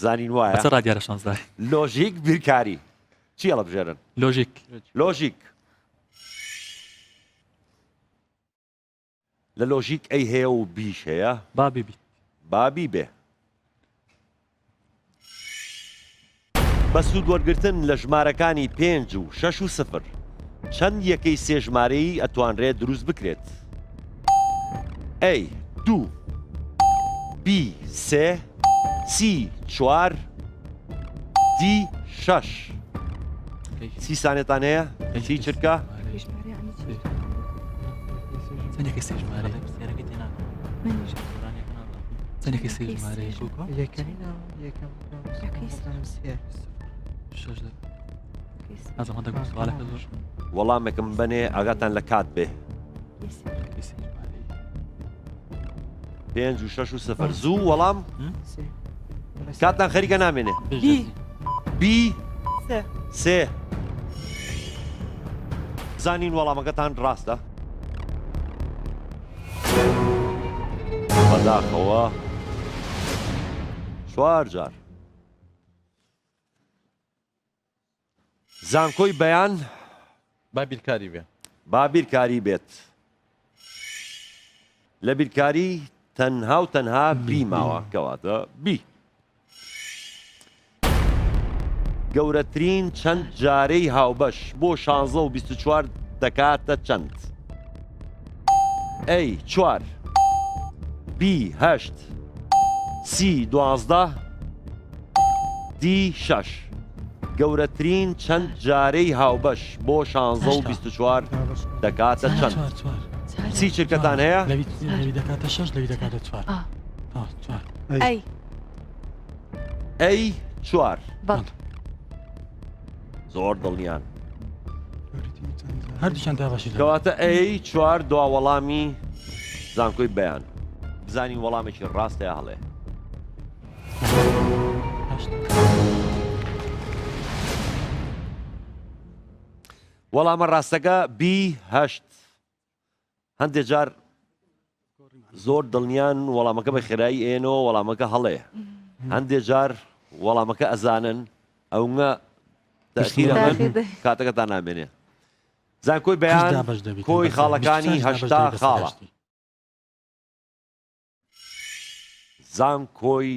زانین وایە چە ڕادیارە شانزدار لۆژیک بیرکاری چی هەڵەبژێرن لۆژیک لۆژیک لە لۆژیک ئەی هەیە و بیش هەیە با بیبی بابی بێ بە سوود وەرگرتن لە ژمارەکانی 5 و 6 و 0 چەند یەکەی سێ ژمارەی ئەتوانرێت دروست بکرێت A 2 B 3 C 4 D 6 30 ثانیەتان هەیە سی چرکە ژمارە یعنی چی؟ چەندێکی سێ ژمارە منیش چەندێکی سێ ژمارە یەکەمی یەکەم شەش ئەزەمە دەگوم سوالەکە زۆر وەڵامێکم بنێ ئاگاتان لە کات بێ 5 و 6 و 0 زوو وەڵام کاتان خەریکە نامێنێ بی سێ زانین وەڵامەکەتان ڕاستە بەداخەوە 4 جار زانکۆی بەیان با بیرکاری بێ با بیرکاری بێت لە بیرکاری تەنها و تەنها بی ماوە کەواتە بی گەورەترین چەند جارەی هاوبەش بۆ 16 و 24 دەکاتە چەند ئەی 4 بی 8 سی 12 دی 6 گەورەترین چەند جارەی هاوبەش بۆ 16 و 24 دەکاتە چەند سی چرکەتان هەیە لەوی دەکاتە 6 لەوی دەکاتە 4 ئەی ئەی 4 بەڵ زۆر دڵنیان هەردووچەند دابەشی کەواتە ئەی 4 دوا وەڵامی زانکۆی بەیان بزانین وەڵامێکی ڕاستەیە هەڵێ وەڵامە ڕاستەکە B8 هەندێک جار زۆر دڵنیان وەڵامەکە بە خێرایی ئێنەوە وەڵامەکە هەڵێ هەندێک جار وەڵامەکە ئەزانن ئەوە تەخیرە من کاتەکەتان نامێنێ زانکۆی بەیان کۆی خاڵەکانی 80 خاڵە زانکۆی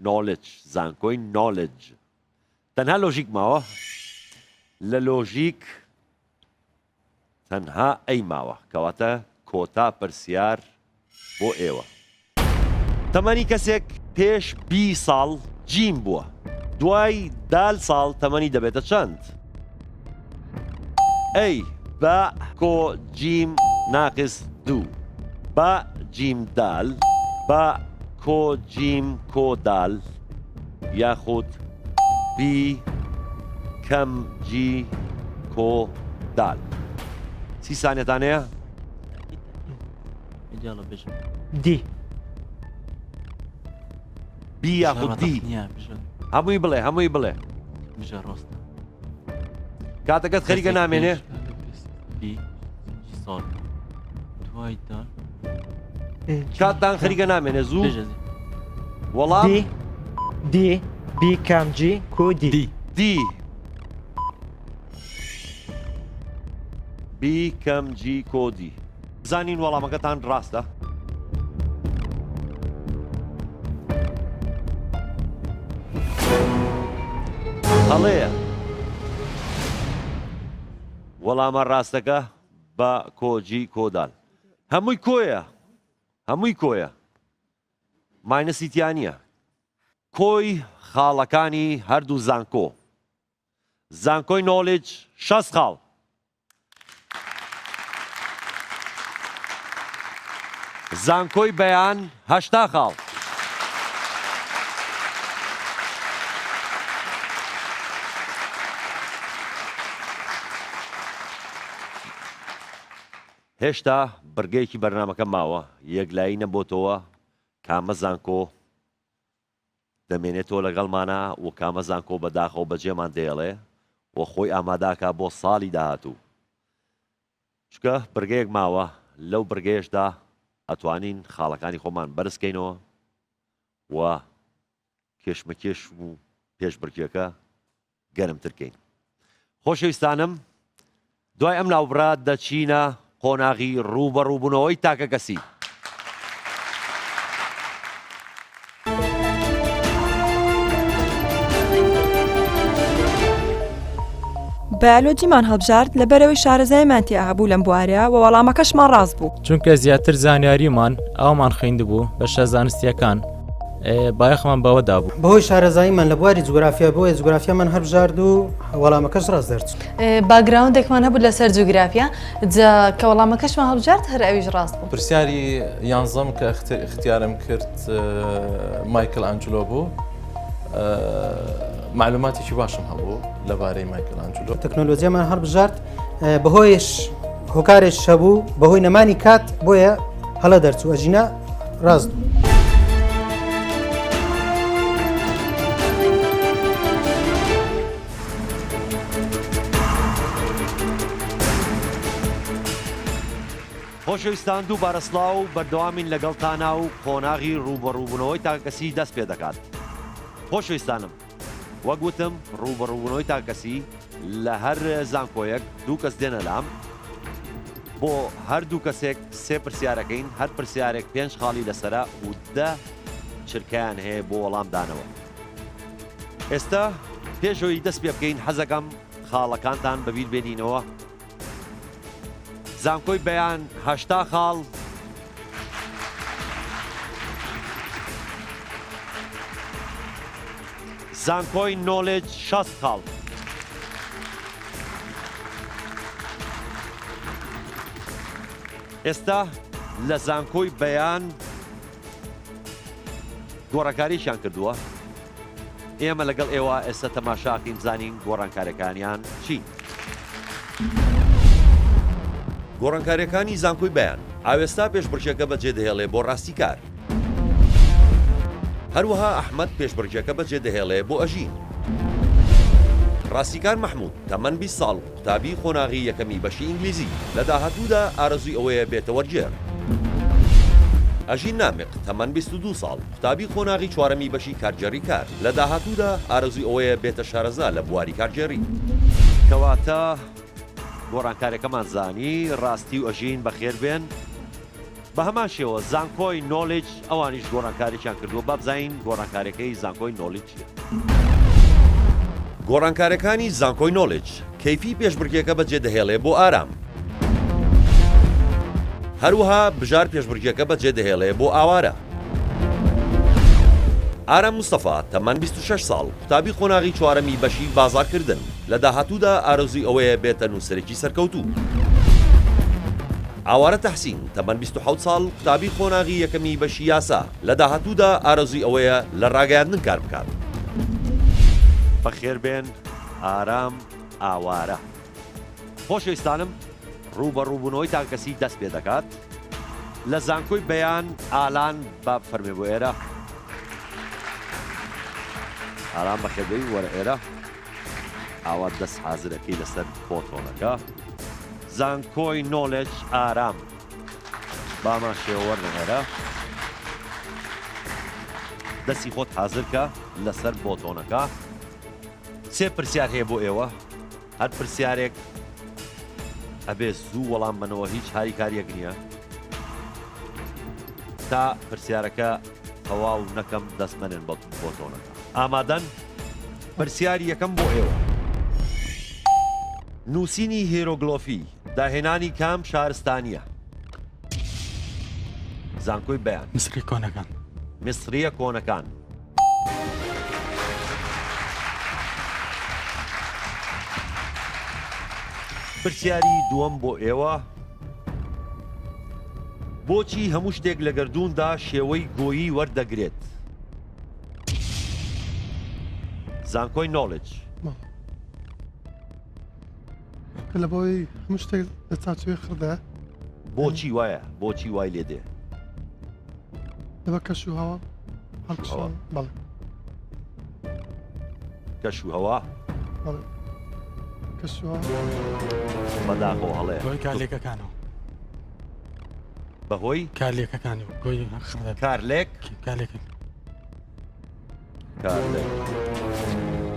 نۆلیج زانکۆی نۆلیج تەنها لۆژیک ماوە لە لۆژیک تەنها ئەی ماوە کەواتە کۆتا پرسیار بۆ ئێوە تەمەنی کەسێک پێش 20 ساڵ جیم بووە دوای دال ساڵ تەمەنی دەبێتە چەند ئەی بە کۆ جیم ناقص 2 بە جیم دال بە کۆ جیم کۆ دال یاخود بی کەم جی کۆ دال 30 سانیەتانەیە يلا بيجي دی بی یاخود دی هەمووی بڵێ هەمووی بڵێ بيجي روستا کاتەکەت خەریکە نامێنێ بي صاد دواي دال کاتتان خەریکە نامێنێ زوو بيجي وەڵام دی بی کەم جی کو دی دی بی کەم جی کۆ دی زانین وەڵامەکەتان ڕاستە هەڵەیە وەڵامە ڕاستەکە بە کۆجی کۆدال هەمووی کۆیە هەمووی کۆیە ماینەسی تیانە کۆی خاڵەکانی هەردوو زانکۆ زانکۆی نۆلیج 60 خاڵ زانکۆی بەیان 80 خاڵ هێشتا بڕگەیەکی بەرنامەکە ماوە یەکلایی نەبۆتەوە کامە زانکۆ دەمێنێتەوە لەگەڵمانە و کامە زانکۆ بەداخەوە بەجێمان دێڵێ و خۆی ئاماداکە بۆ ساڵی داهاتوو چکە بڕگەیەک ماوە لەو بڕگەیەشدا ئەتوانین خاڵەکانی خۆمان بەرزکەینەوە و کێشمەکێش و پێشبڕکێکە گەرمترکەین خۆشەویستانم دوای ئەم ناوبڕا دەچینە قۆناغی ڕوبەڕووبوونەوەی تاکە کەسی بەیۆلۆجیمان هەڵبژارد لەبەرەوەی شارەزایمان تیا هەبوو لەم بوارەیە و وەڵامەکەشمان ڕاست بوو چونکە زیاتر زانیاریمان ئەومان خوێندبوو بە شە زانستیەکان بایەخمان بەوەدا بوو بەهۆی شارەزاییمان لە بواری جوگرافیا بۆیە جوگرافیامان هەڵبژارد و وەڵامەکەش ڕاست دەرچوو باگراوندێکمان هەبوو لەسەر جوگرافیا کە وەڵامەکەشمان هەڵبژارد هەر ئەویش ڕاست بوو پرسیاری یانزەم کە اختیارم کرد مایکل ئانجلۆ بوو معلوماتێکی باشم هەبوو لەبارەی مایکل ئانجلۆ تەکنۆلۆژیامان هەڵبژارد بەهۆیش هۆکارێک هەبوو بەهۆی نەمانی کات بۆیە هەڵە دەرچوو ئەژینە ڕاست بوو خۆشەویستان دووبارە سڵاو بەردەوامین لەگەڵتانە و قۆناغی ڕوبەڕووبوونەوەی تاکەسی دەست پێ دەکات خۆشەویستانم وەک گوتم ڕوبەڕووبوونەوەی تاکەسی لە هەر زانکۆیەک دوو کەس دێنە لام بۆ هەردوو کەسێک سێ پرسیارەکەین هەر پرسیارێک 5 خاڵی لەسرە و 10 چرکیان هەیە بۆ وەڵامدانەوە ئێستا پێشەوەی دەست پێ بکەین حەزەکەم خاڵەکانتان بەبیر بێنینەوە زانکۆی بەیان 80 خاڵ زانکۆی نۆلیج 60 خاڵ ئێستا لە زانکۆی بەیان گۆڕانکاریشیان کردووە ئێمە لەگەڵ ئێوە ئێستا تەماشاکەین زانین گۆڕانکاریەکانیان چی گۆڕانکاریەکانی زانکۆی بەیان ئاوێستا پێشبڕکێکە بەجێدەهێڵێ بۆ ڕاستی کار هەروەها ئەحمەد پێشبڕکێکە بەجێدەهێڵێ بۆ ئەژین ڕاستیکار مەحموود تەمەن 20 ساڵ قوتابی خۆناغی یەکەمی بەشی ئینگلیزی لە داهاتوودا ئارەزووی ئەوەیە بێتە وەرجێر ئەژین نامق تەمەن 22 ساڵ قوتابی خۆناغی چوارەمی بەشی کارجێڕی کار لە داهاتوودا ئارەزووی ئەوەیە بێتە شارەزا لە بواری کارجێڕی کەواتە گۆڕانکارەکەمان زانی ڕاستی و ئەژین بەخێر بێن بە هەمان شێوە زانکۆی نۆلیج ئەوانیش گۆڕانکاریان کردووە با بزانین گۆڕانکاریەکەی زانکۆی نۆلیج چیە. گۆڕانکاریەکانی زانکۆی نۆلیج کەیفی پێشبڕکێکە بەجێ دەهێڵێ بۆ ئارام. هەروەها بژار پێشبڕکێکە بەجێ دەهێڵێ بۆ ئاوارە. ئارام مستەفا تەمەن 26 ساڵ قوتابی قۆناغی چوارەمی بەشی بازارکردن لە داهاتوودا ئارەزوی ئەوەیە بێتە نووسەرێکی سەرکەوتوو. ئاوارە تەحسین تەمەن 27 ساڵ قوتابی قۆناغی یەکەمی بەشی یاسا لە داهاتوودا ئارەزوی ئەوەیە لە ڕاگەیاندن کار بکات. بەخێربێن ئارام ئاوارە. خۆشەویستانم ڕوو بە ڕووبوونەوەی کەسی دەست پێ دەکات لە زانکۆی بەیان ئالان با فەرمێ بۆ ئێرە. ئارام بەخێربێی وەرە ئێرە ئاوا دەست حازرەکەی لەسەر فۆتۆنەکە. زانکۆی نۆلیج ئارام بامان شێوە وەرنەهێرە دەستی خۆت حازرکە لەسەر بۆتۆنەکە. سێ پرسیار هەیە بۆ ئێوە، هەر پرسیارێک ئەبێ زوو وەڵام بنەوە، هیچ هاری کاریەک نییە تا پرسیارەکە تەواو نەکەم دەستمەنێن بە بۆتۆنەکە. ئامادەن؟ پرسیاری یەکەم بۆ ئێوە. نووسینی هێرۆگلۆفی داهێنانی کام شارستانیە؟ زانکۆی بەیان. مسری کۆنەکان. میسریە کۆنەکان. پرسیاری دووەم بۆ ئێوە. بۆچی هەموو شتێک لە گەردووندا شێوەی گۆیی وەردەگرێت؟ زانکۆی نۆلیج. لە بۆی هەموو شتێک لە چاچوێ خردە. بۆچی وایە؟ بۆچی وای لێ دێ؟ لەبە کەش و هەوا هەڵکشان. بەڵێ کەش و هەوا. بەڵێ کەش و هەوا بەداخۆ هەڵەیە گۆی کارلێکەکانەوە. بەهۆی کارلێکەکانەوە گۆی خردە. کارلێک. کارلێکە. کارلێک.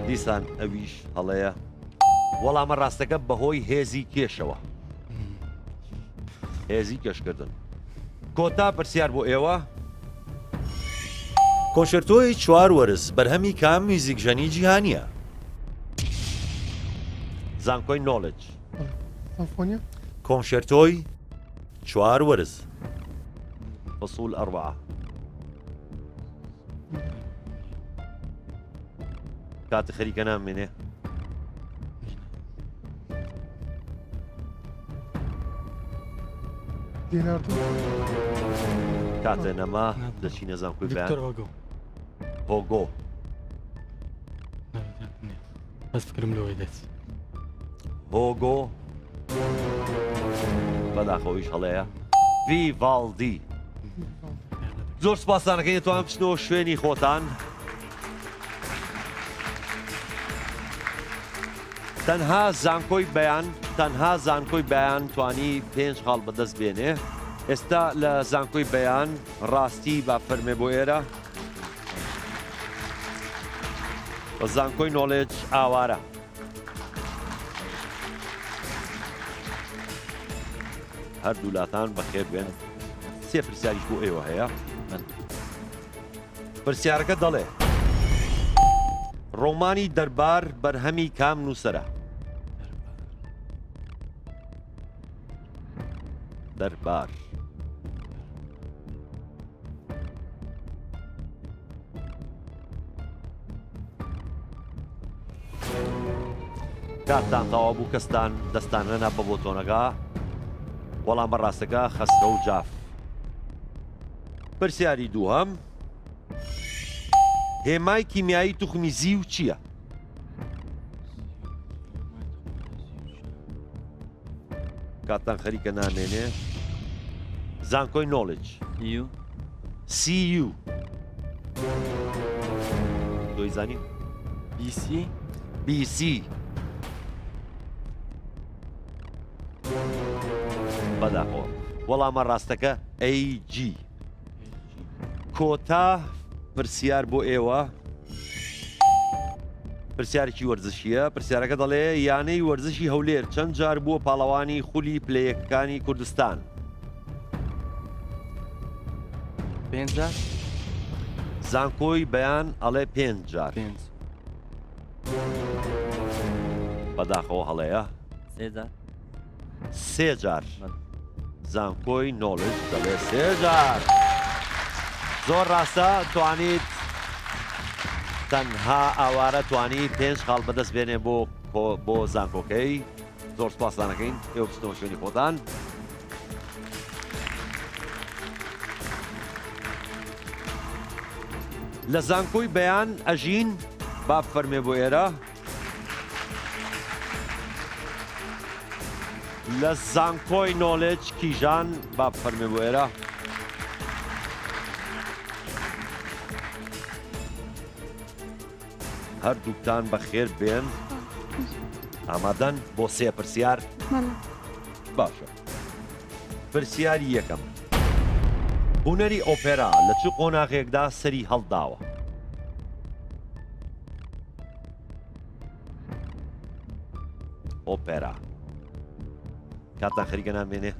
دیسان ئەویش هەڵەیە. وەڵامە ڕاستەکە بەهۆی هێزی کێشەوە. هێزی کێشکردن. کۆتا پرسیار بۆ ئێوە. کۆنشێرتۆی چوار وەرز بەرهەمی کام میوزیکژەنی جیهانیە؟ زانکۆی نۆلیج. سەمفۆنیا. کۆنشێرتۆی چوار وەرز فصول ئەربعە. کاتی خەریکە نامێنێ. کاتێ نەما دەچینە زانکۆی بەیان. هۆگۆ. بەس فکرم لەوەی دەچ. هۆگۆ بەداخەوەیش هەڵەیە. ڤیڤالدی. زۆر سپاسانەکەی دەتوانم بچنەوە شوێنی خۆتان. تەنها زانکۆی بەیان توانی 5 خاڵ بەدەست بێنێ. ئێستا لە زانکۆی بەیان ڕاستی با فەرمێ بۆ ئێرە. بە زانکۆی نۆلیج ئاوارە. هەردوو لاتان بەخێر بێن. سێ پرسیاریش بۆ ئێوە هەیە. پرسیارەکە دەڵێ ڕۆمانی دەربار بەرهەمی کام نووسەرە؟ دەربار. کاتتان تەواو بوو کەستان دەستان نەنا بە بۆتۆنەکە. وەڵامە ڕاستەکە خەسرە و جاف. پرسیاری دووهەم. هێمای کیمیایی توخمی زیو چییە؟ کاتتان خەریکە نامێنێ. زانکۆی نۆلیج. CU. دۆی زانین؟ BC. بەداخەوە وەڵامە ڕاستەکە AG. کۆتا پرسیار بۆ ئێوە. پرسیارێکی وەرزشیە. پرسیارەکە دەڵێ یانەی وەرزشی هەولێر چەند جار بووە پاڵەوانی خولی پلەیەکەکانی کوردستان؟ 5,000 زانکۆی بەیان ئەڵێ 5 جار 5 بەداخەوە هەڵەیە 3,000 3 جار زانکۆی نۆلیج دەڵێ 3 جار زۆر ڕاستە توانیت تەنها ئاوارە توانی 5 خاڵ بەدەست بێنێ بۆ زانکۆکەی زۆر سپاسدانەکەین ئێوە بچنەوە شوێنی خۆتان لە زانکۆی بەیان ئەژین با بفەرمێ بۆ ئێرە لە زانکۆی نۆلیج کیژان با بفەرمێ بۆ ئێرە هەردووکتان بە خێر بێن ئامادەن بۆ 3 پرسیار باشە پرسیاری یەکەم هونەری ئۆپێرا لە چ قۆناغێکدا سەری هەڵداوە ئۆپێرا کاتان خەریکە نامێنێ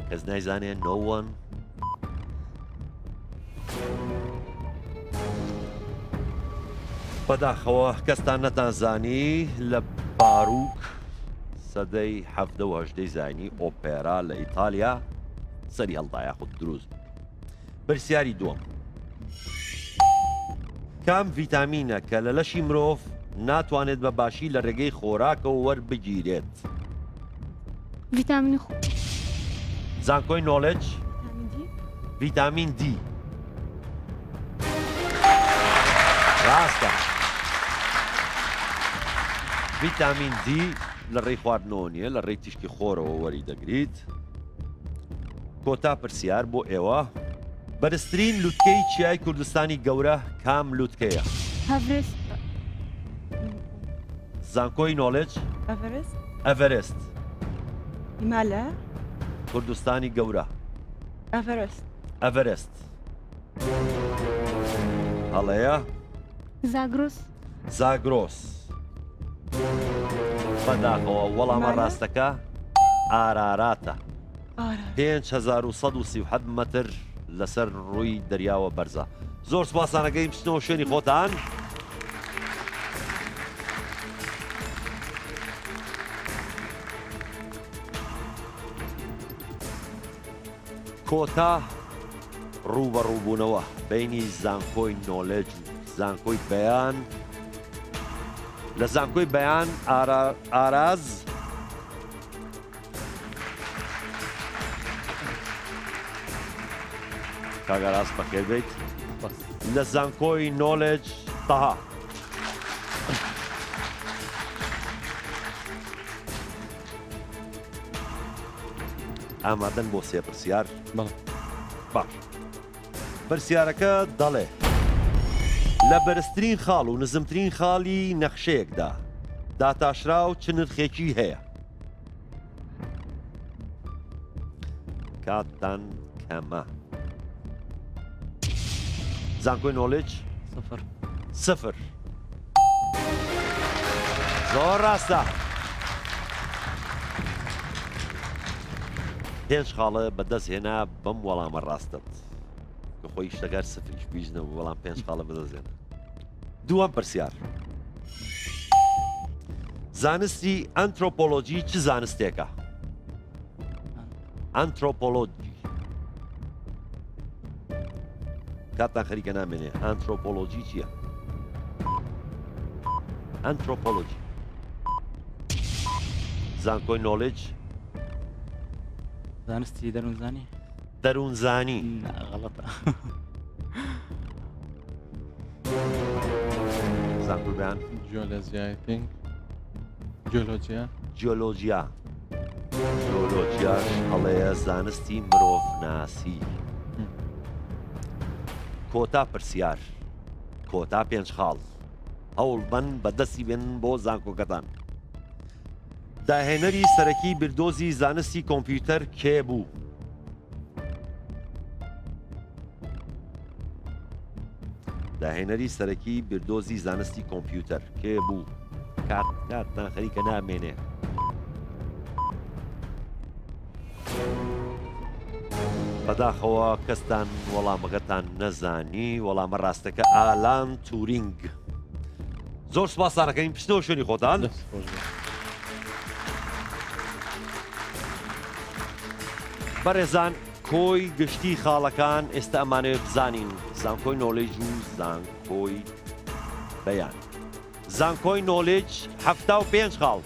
کەس نایزانێ نۆوەن بەداخەوە کەستان نەتانزانی لە باروک سەدەی 17 زانی ئۆپێرا لە ئیتالیا سەری هەڵدایە خود دروست پرسیاری دووەم کام ڤیتامینە کە لە لەشی مرۆڤ ناتوانێت بە باشی لە ڕێگەی خۆراکەوە وەربگیرێت ڤیتامینی خۆ زانکۆی نۆلیج ڤیتامین دی ڕاستە ڤیتامین دی لە ڕێی خواردنەوە نیە لە ڕێی تیشکی خۆرەوە وەری دەگریت کۆتا پرسیار بۆ ئێوە بەرزترین لووتکەی چیای کوردستانی گەورە کام لووتکەیە هەڤرست زانکۆی نۆلیج ئەڤرست ئەڤەرست هیمالە کوردستانی گەورە ئەڤرست ئەڤەرست هەڵەیە زاگرۆس زاگرۆس بەداخەوە وەڵامە ڕاستەکە ئاراراتە 5137 مەتر لەسەر ڕووی دەریاوە بەرزە زۆر سپاسانەکەی بچنەوە شوێنی خۆتان کۆتا ڕووبەڕووبوونەوە بینی زانکۆی نۆلیج و زانکۆی بەیان لە زانکۆی بەیان ئاراز کاگەراز بەخێر بیت لە زانکۆی نۆلیج تەها ئامادەن بۆ 3 پرسیار باش پرسیارەکە دەڵێ لە بەرزترین خاڵ و نزمترین خاڵی نەخشەیەکدا داتاشراو چ نرخێکی هەیە کاتتان کەمە زانکۆی نۆلیج 0 زۆر ڕاستە 5 خاڵە بەدەست هێنا بەم وەڵامە ڕاستت کە خۆی شتەکار سفریش بیژنەوە وەڵام 5 خاڵە بەدەست هێنا دووەم پرسیار زانستی ئەنترۆپۆلۆجی چ زانستێکە ئەنترۆپۆلۆجی کاتتان خەریکە نامێنێ ئەنترۆپۆلۆجی چییە ئەنترۆپۆلۆجی زانکۆی نۆلیج زانستی دەروونزانی دەروونزانی غەڵەتە زانکۆی بەیان جیۆلۆژیای جیۆلۆجیا جیۆلۆژیا جیۆلۆژیاش هەڵەیە زانستی مرۆڤ ناسی کۆتا پرسیار کۆتا 5 خاڵ هەوڵ بن بەدەستی بێن بۆ زانکۆکەتان داهێنەری سەرەکی بردۆزی زانستی کۆمپیوتەر کێ بوو داهێنەری سەرەکی بردۆزی زانستی کۆمپیوتەر کێ بوو کاتتان خەریکە نامێنێ بەداخەوە کەستان وەڵامەکەتان نەزانی وەڵامە ڕاستەکە ئالان تورینگ. زۆر سپاسانەکەین پشتەوە شوێنی خۆتان. بەڕێزان کۆی گشتی خاڵەکان ئێستا ئەمانەوێت بزانین زانکۆی نۆلیج و زانکۆی بەیان. زانکۆی نۆلیج 75 خاڵ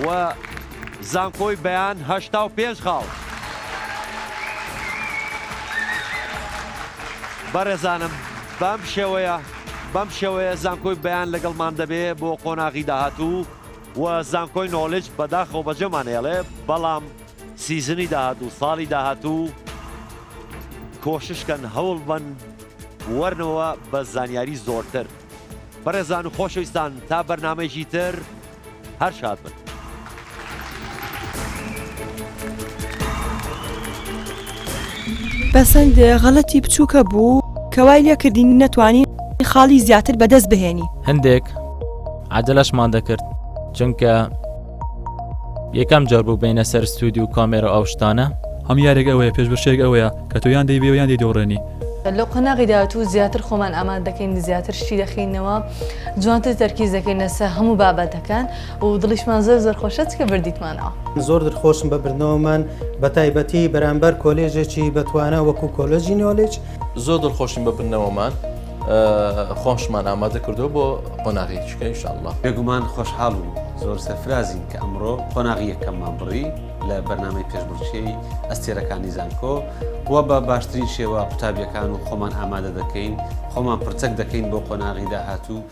و زانکۆی بەیان 85 خاڵ. بەڕێزانم بەم شێوەیە زانکۆی بەیان لەگەڵمان دەبێ بۆ قۆناغی داهاتوو و زانکۆی نۆلیج بەداخەوە بەجێمان هێڵێ بەڵام سیزنی داهاتوو ساڵی داهاتوو کۆششکەن هەوڵ بن وەرنەوە بە زانیاری زۆرتر. بەڕێزان و خۆشەویستان تا بەرنامەیەکی تر هەر شاد بن. بەسەند غەڵەتی بچووکە بوو کەوای لێکردین نەتوانین خاڵی زیاتر بەدەست بهێنی. هەندێک عادلەشمان دەکرد چونکە یەکەم جار بوو بینە سەر ستودی و کامێرە ئەو شتانە هەم یارێک ئەوەیە پێشبەشێک ئەوەیە کە تۆ یان دەیبێ و یان دەیدۆڕێنی. لەو قەناغی داهاتوو زیاتر خۆمان ئامان دەکەین زیاتر شتی دەخینەوە جوانتر تەرکیز دەکەین لەسەر هەموو بابەتەکان و دڵیشمان زۆر خۆشە چکە بردیتمانەوە. زۆر دڵخۆشم بە بردنەوەمان بە تایبەتی بەرامبەر کۆلێژێکی بەتوانە وەکو کۆلۆژی نۆلیج. زۆر دڵخۆشین بە بردنەوەمان خۆشمان ئامادە کردو بۆ قۆناغیچکە ئینشاءالله. بێگومان خۆشحاڵ و زۆر سەرفرازین کە ئەمڕۆ قۆناغی یەکەممان بڕی لە بەرنامەی پێشبڕکێی ئەستێرەکانی زانکۆ وە بە باشترین شێوە قوتابیەکان و خۆمان ئامادە دەکەین خۆمان پرچەک دەکەین بۆ قۆناغی داهاتوو